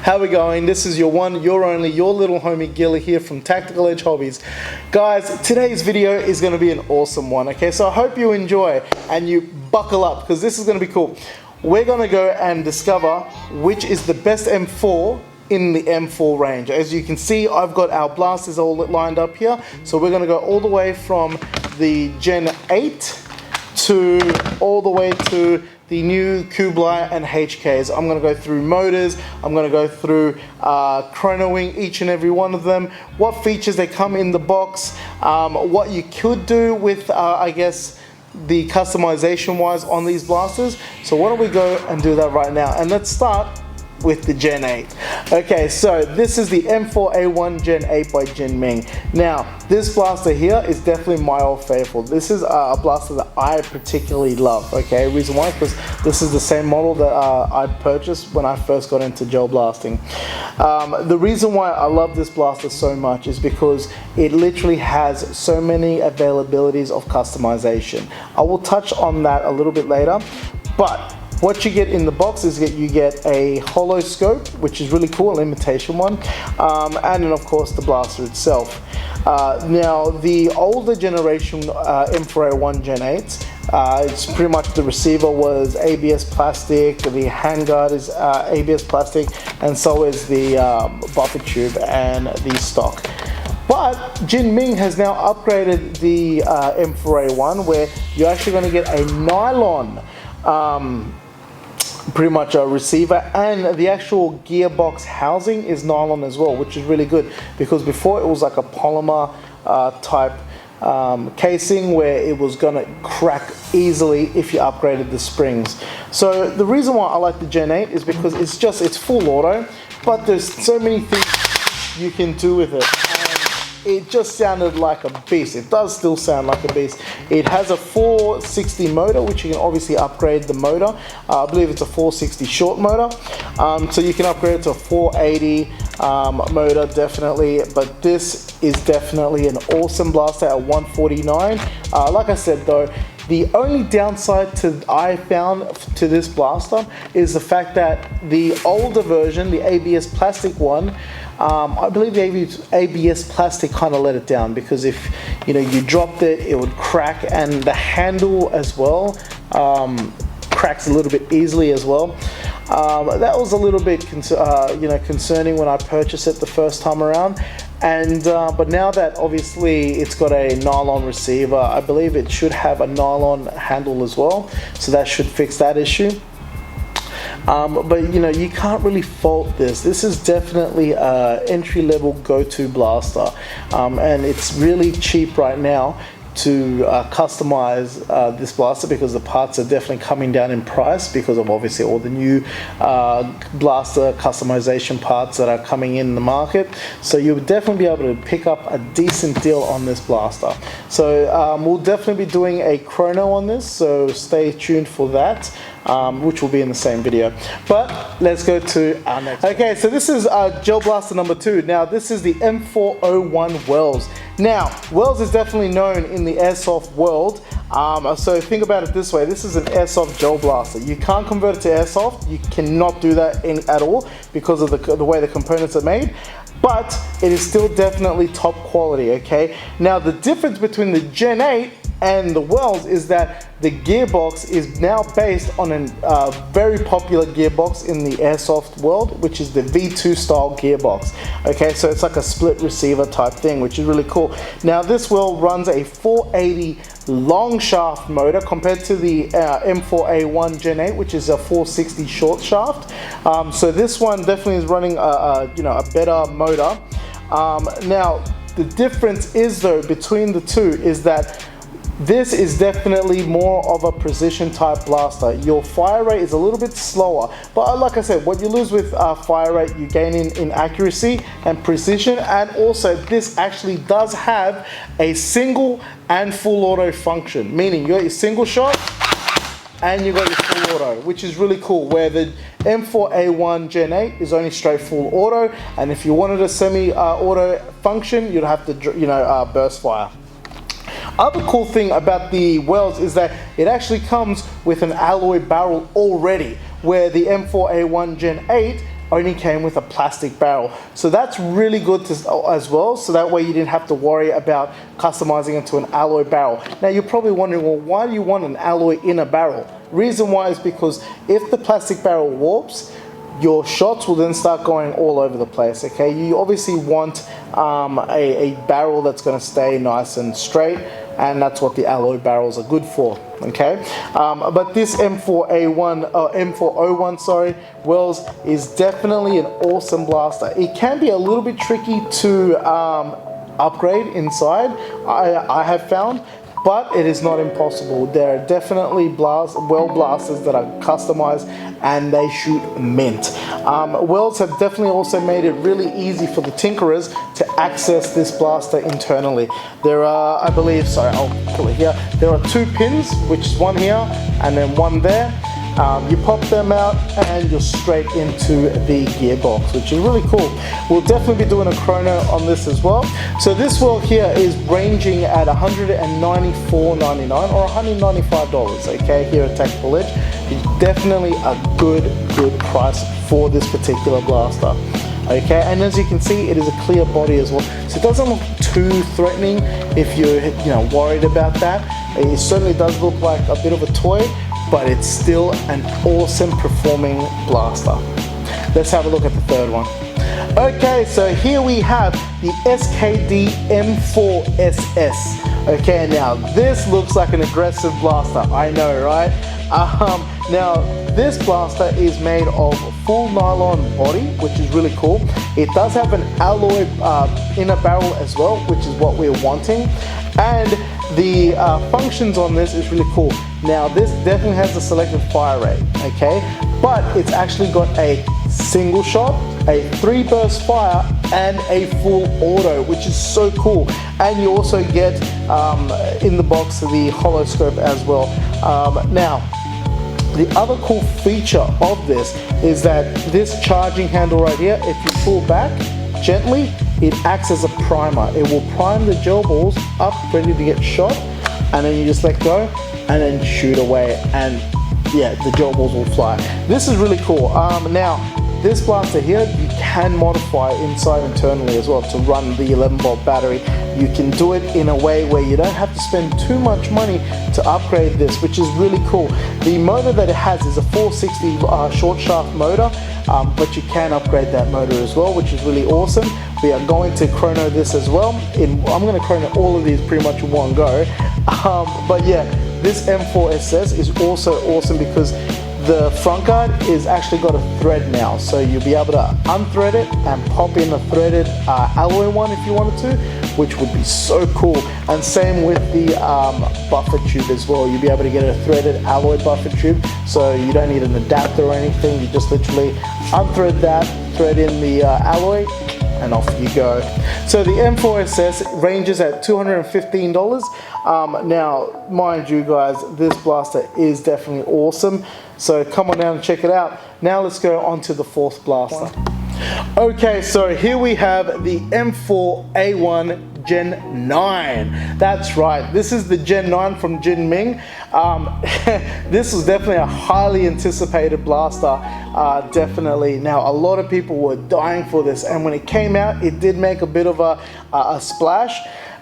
How we going? This is your one, your only, your little homie Gilly here from Tactical Edge Hobbies. Guys, today's video is going to be an awesome one, okay? So I hope you enjoy and you buckle up because this is going to be cool. We're going to go and discover which is the best M4 in the M4 range. As you can see, I've got our blasters all lined up here. So we're going to go all the way from the Gen 8 to all the way to the new Gelblaster and HKs. I'm going to go through motors, I'm going to go through chronoing each and every one of them, what features they come in the box, what you could do with I guess the customization wise on these blasters. So why don't we go and do that right now, and let's start with the Gen 8. Okay, so this is the M4A1 Gen 8 by Jinming. Now, this blaster here is definitely my old faithful. This is a blaster that I particularly love, okay? Reason why, because this is the same model that I purchased when I first got into gel blasting. The reason why I love this blaster so much is because it literally has so many availabilities of customization. I will touch on that a little bit later, but what you get in the box is you get a hollow scope, which is really cool, an imitation one, and then of course the blaster itself. Now the older generation M4A1 Gen 8, it's pretty much the receiver was ABS plastic, the handguard is ABS plastic, and so is the buffer tube and the stock. But Jinming has now upgraded the M4A1 where you're actually going to get a nylon pretty much a receiver, and the actual gearbox housing is nylon as well, which is really good because before it was like a polymer type casing where it was gonna crack easily if you upgraded the springs. So the reason why I like the Gen 8 is because it's full auto, but there's so many things you can do with it. It just sounded like a beast. It does still sound like a beast. It has a 460 motor, which you can obviously upgrade the motor. I believe it's a 460 short motor. So you can upgrade it to a 480 motor, definitely. But this is definitely an awesome blaster at 149. Like I said though, the only downside I found to this blaster is the fact that the older version, the ABS plastic one, I believe the ABS plastic kind of let it down because if you dropped it, it would crack, and the handle as well cracks a little bit easily as well. That was a little bit concerning when I purchased it the first time around. And but now that obviously it's got a nylon receiver, I believe it should have a nylon handle as well, so that should fix that issue. But you can't really fault this. This is definitely an entry-level go-to blaster, and it's really cheap right now to customize this blaster because the parts are definitely coming down in price because of obviously all the new blaster customization parts that are coming in the market. So you'll definitely be able to pick up a decent deal on this blaster. So we'll definitely be doing a chrono on this, so stay tuned for that. Which will be in the same video. But let's go to our next. Okay, so this is Gelblaster number 2. Now this is the M401 Wells. Now Wells is definitely known in the airsoft world. So think about it this way: this is an airsoft gel blaster. You can't convert it to airsoft. You cannot do that at all because of the way the components are made. But it is still definitely top quality. Okay. Now the difference between the Gen 8 and the Wells is that the gearbox is now based on a very popular gearbox in the airsoft world, which is the V2 style gearbox. Okay, so it's like a split receiver type thing, which is really cool. Now this well runs a 480 long shaft motor compared to the M4A1 Gen 8, which is a 460 short shaft. So this one definitely is running a better motor. Now the difference is though between the two is that this is definitely more of a precision type blaster. Your fire rate is a little bit slower, but like I said, what you lose with fire rate, you gain in accuracy and precision. And also this actually does have a single and full auto function, meaning you got your single shot and you got your full auto, which is really cool, where the M4A1 Gen 8 is only straight full auto, and if you wanted a semi-auto function, you'd have to burst fire. Other cool thing about the Wells is that it actually comes with an alloy barrel already, where the M4A1 Gen 8 only came with a plastic barrel. So that's really good as well, so that way you didn't have to worry about customizing it to an alloy barrel. Now you're probably wondering, well, why do you want an alloy in a barrel? Reason why is because if the plastic barrel warps, your shots will then start going all over the place, okay? You obviously want a barrel that's going to stay nice and straight, and that's what the alloy barrels are good for, okay? But this M401, sorry, Wells is definitely an awesome blaster. It can be a little bit tricky to upgrade inside, I have found, but it is not impossible. There are definitely well blasters that are customized and they shoot mint. Wells have definitely also made it really easy for the tinkerers to access this blaster internally. There are, I believe, sorry, I'll pull it here. There are 2 pins, which is one here and then one there. You pop them out and you're straight into the gearbox, which is really cool. We'll definitely be doing a chrono on this as well. So this well here is ranging at $194.99 or $195, okay, here at Tactical Edge. It's definitely a good price for this particular blaster. Okay, and as you can see, it is a clear body as well, so it doesn't look too threatening if you're worried about that. It certainly does look like a bit of a toy, but it's still an awesome performing blaster. Let's have a look at the third one. Okay, so here we have the SKD M4SS. Okay, now this looks like an aggressive blaster, I know, right? Now this blaster is made of full nylon body, which is really cool. It does have an alloy inner barrel as well, which is what we're wanting, and the functions on this is really cool. Now this definitely has a selective fire rate, okay, but it's actually got a single shot, a 3-burst fire, and a full auto, which is so cool. And you also get in the box the hollow scope as well. Now the other cool feature of this is that this charging handle right here, if you pull back gently, it acts as a primer. It will prime the gel balls up ready to get shot, and then you just let go and then shoot away, and yeah, the gel balls will fly. This is really cool. Now this blaster here, you can modify inside internally as well to run the 11-volt battery. You can do it in a way where you don't have to spend too much money to upgrade this, which is really cool. The motor that it has is a 460 short shaft motor, but you can upgrade that motor as well, which is really awesome. We are going to chrono this as well. I'm going to chrono all of these pretty much in one go. But yeah, this M4SS is also awesome because the front guard is actually got a thread now, so you'll be able to unthread it and pop in a threaded alloy one if you wanted to, which would be so cool. And same with the buffer tube as well. You'll be able to get a threaded alloy buffer tube, so you don't need an adapter or anything. You just literally unthread that, thread in the alloy, and off you go. So the M4SS ranges at $215. Now, mind you guys, this blaster is definitely awesome. So come on down and check it out. Now let's go on to the fourth blaster. Okay, so here we have the M4A1 Gen 9. That's right, this is the Gen 9 from Jinming. This was definitely a highly anticipated blaster, definitely. Now, a lot of people were dying for this, and when it came out, it did make a bit of a splash.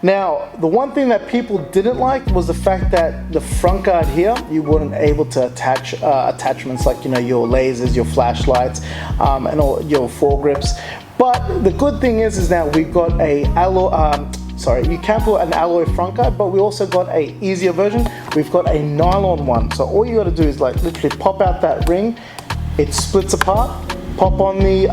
Now, the one thing that people didn't like was the fact that the front guard here, you weren't able to attach attachments like, your lasers, your flashlights, and all your foregrips. But the good thing is that we've got a alloy, you can put an alloy front guard, but we also got a easier version. We've got a nylon one. So all you got to do is like literally pop out that ring, it splits apart, pop on the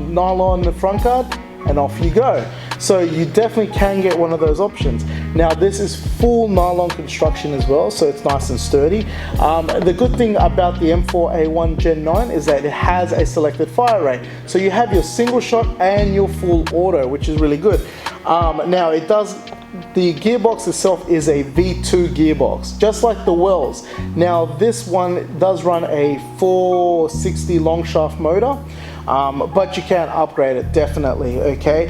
nylon front guard, and off you go. So you definitely can get one of those options. Now this is full nylon construction as well, so it's nice and sturdy. The good thing about the M4A1 Gen 9 is that it has a selected fire rate. So you have your single shot and your full auto, which is really good. Now the gearbox itself is a V2 gearbox, just like the Wells. Now this one does run a 460 long shaft motor. but you can upgrade it definitely. Okay,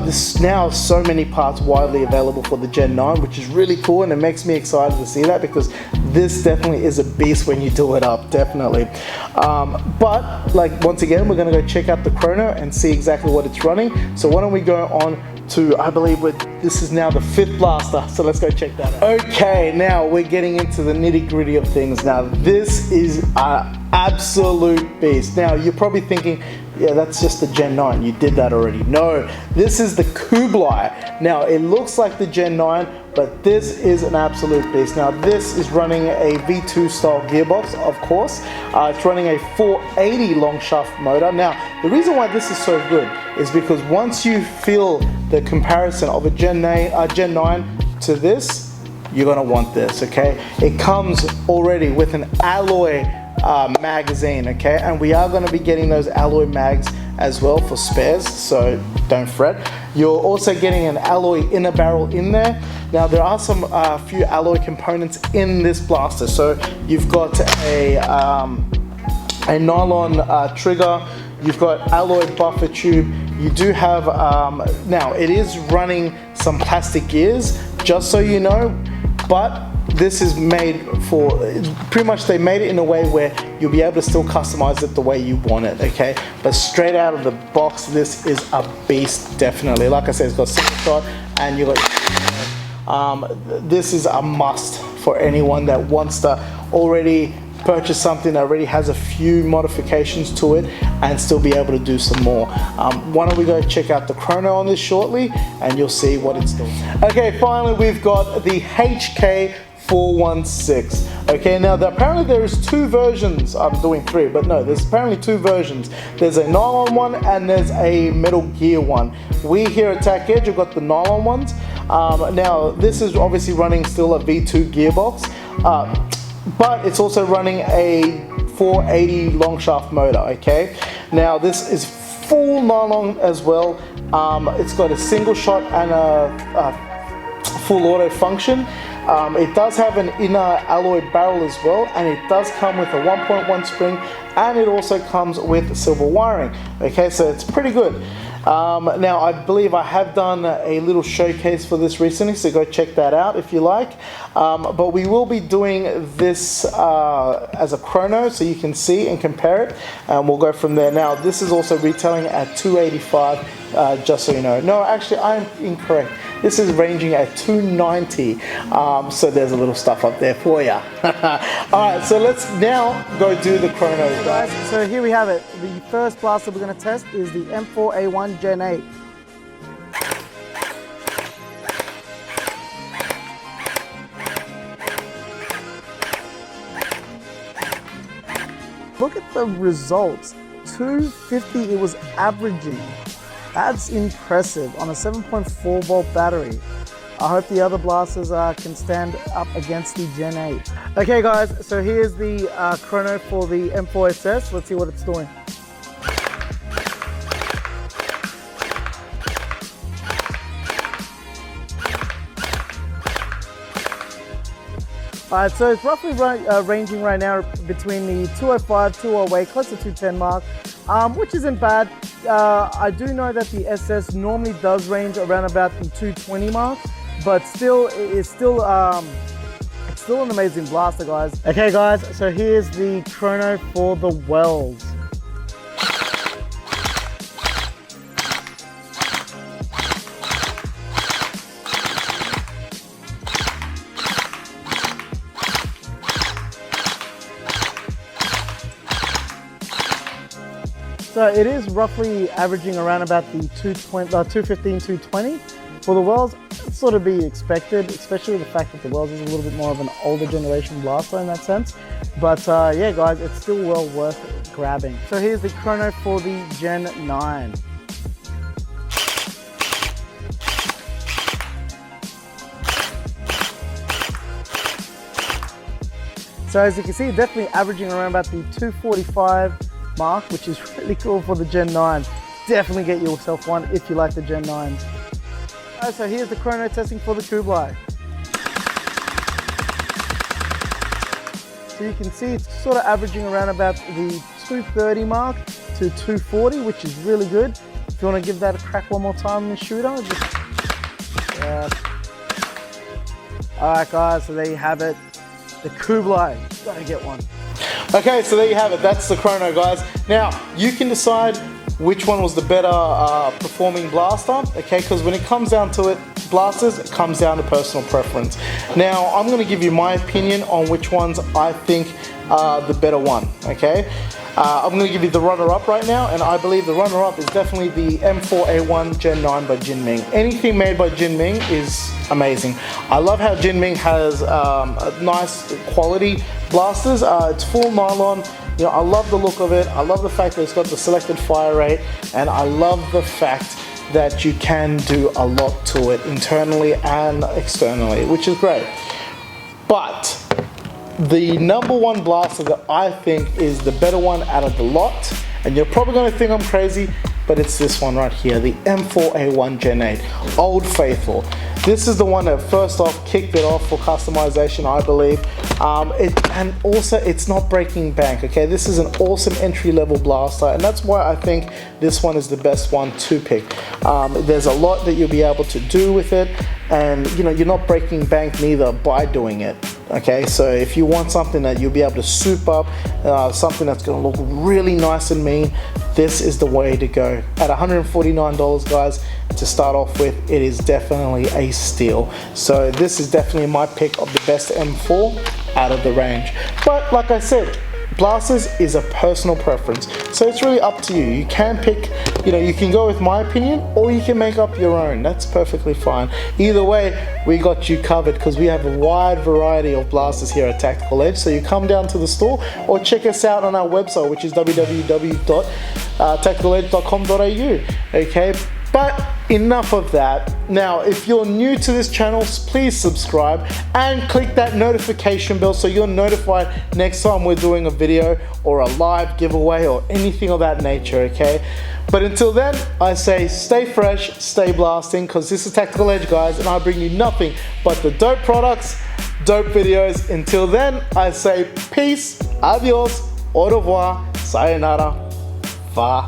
this now so many parts widely available for the Gen 9, which is really cool, and it makes me excited to see that, because this definitely is a beast when you do it up, definitely. But like, once again, we're going to go check out the chrono and see exactly what it's running. So why don't we go on to, I believe this is now the 5th blaster, so let's go check that out. Okay, now we're getting into the nitty-gritty of things. Now this is an absolute beast. Now you're probably thinking, yeah, that's just the Gen 9, you did that already. No, this is the Kublai. Now it looks like the Gen 9, but this is an absolute beast. Now this is running a V2 style gearbox, of course. It's running a 480 long shaft motor. Now the reason why this is so good is because once you feel the comparison of a Gen 9 to this, you're gonna want this, okay? It comes already with an alloy magazine, okay? And we are gonna be getting those alloy mags as well for spares, so don't fret. You're also getting an alloy inner barrel in there. Now there are some few alloy components in this blaster. So you've got a nylon trigger, you've got alloy buffer tube, you do have, now it is running some plastic gears, just so you know, but this is made for, pretty much they made it in a way where you'll be able to still customize it the way you want it, okay? But straight out of the box, this is a beast, definitely. Like I said, it's got single shot, and you got, this is a must for anyone that wants to already purchase something that already has a few modifications to it and still be able to do some more. Why don't we go check out the chrono on this shortly, and you'll see what it's doing. Okay, finally we've got the HK 416. Okay, now apparently there is 2 versions. I'm doing 3, but no, there's apparently 2 versions. There's a nylon one and there's a Metal Gear one. We here at Tac Edge have got the nylon ones. Now this is obviously running still a V2 gearbox, but it's also running a 480 long shaft motor, okay? Now this is full nylon as well. It's got a single shot and a full auto function. It does have an inner alloy barrel as well, and it does come with a 1.1 spring, and it also comes with silver wiring. Okay, so it's pretty good. Now I believe I have done a little showcase for this recently, so go check that out if you like. But we will be doing this as a chrono, so you can see and compare it, and we'll go from there. Now this is also retailing at $285, just so you know. No, actually I'm incorrect. This is ranging at $290, so there's a little stuff up there for you. Alright, so let's now go do the chronos, guys. So here we have it. The first blaster we're going to test is the M4A1 Gen 8. Look at the results. 250 it was averaging. That's impressive on a 7.4 volt battery. I hope the other blasters can stand up against the Gen 8. Okay guys, so here's the chrono for the M4SS. Let's see what it's doing. Alright, so it's roughly ranging right now between the 205, 208, close to 210 mark, which isn't bad. I do know that the SS normally does range around about the 220 mark, but still, it's still an amazing blaster, guys. Okay guys, so here's the chrono for the Wells. So it is roughly averaging around about the 215, 220. For the Wells, it's sort of be expected, especially the fact that the Wells is a little bit more of an older generation blaster in that sense. But yeah guys, it's still well worth grabbing. So here's the chrono for the Gen 9. So as you can see, definitely averaging around about the 245 mark, which is really cool for the Gen 9. Definitely get yourself one if you like the Gen 9. Alright, so here's the chrono testing for the Kublai. So you can see it's sort of averaging around about the 230 mark, to 240, which is really good. If you want to give that a crack one more time in the shooter, just, yeah. All right, guys, so there you have it. The Kublai, gotta get one. Okay, so there you have it. That's the Chrono, guys. Now, you can decide which one was the better performing blaster, okay? Because when it comes down to it, blasters, it comes down to personal preference. Now, I'm going to give you my opinion on which ones I think are the better one, okay? I'm going to give you the runner-up right now, and I believe the runner-up is definitely the M4A1 Gen 9 by Jinming. Anything made by Jinming is amazing. I love how Jinming has a nice quality blasters. It's full nylon. You know, I love the look of it. I love the fact that it's got the selected fire rate, and I love the fact that you can do a lot to it internally and externally, which is great. But the number one blaster that I think is the better one out of the lot, and you're probably going to think I'm crazy, but it's this one right here, the M4A1 Gen 8, Old Faithful. This is the one that first off kicked it off for customization, I believe. And also it's not breaking bank, okay? This is an awesome entry-level blaster, and that's why I think this one is the best one to pick. There's a lot that you'll be able to do with it, and you know, you're not breaking bank neither by doing it. Okay, so if you want something that you'll be able to soup up, something that's going to look really nice and mean, this is the way to go. At $149, guys, to start off with, it is definitely a steal. So this is definitely my pick of the best M4 out of the range. But like I said, blasters is a personal preference, so it's really up to you. You can pick, you know, you can go with my opinion, or you can make up your own. That's perfectly fine. Either way, we got you covered, because we have a wide variety of blasters here at Tactical Edge. So you come down to the store or check us out on our website, which is www.tacticaledge.com.au. okay, but enough of that. Now, if you're new to this channel, please subscribe and click that notification bell so you're notified next time we're doing a video or a live giveaway or anything of that nature, okay? But until then, I say stay fresh, stay blasting, because this is Tactical Edge, guys, and I bring you nothing but the dope products, dope videos. Until then, I say peace, adios, au revoir, sayonara, fa.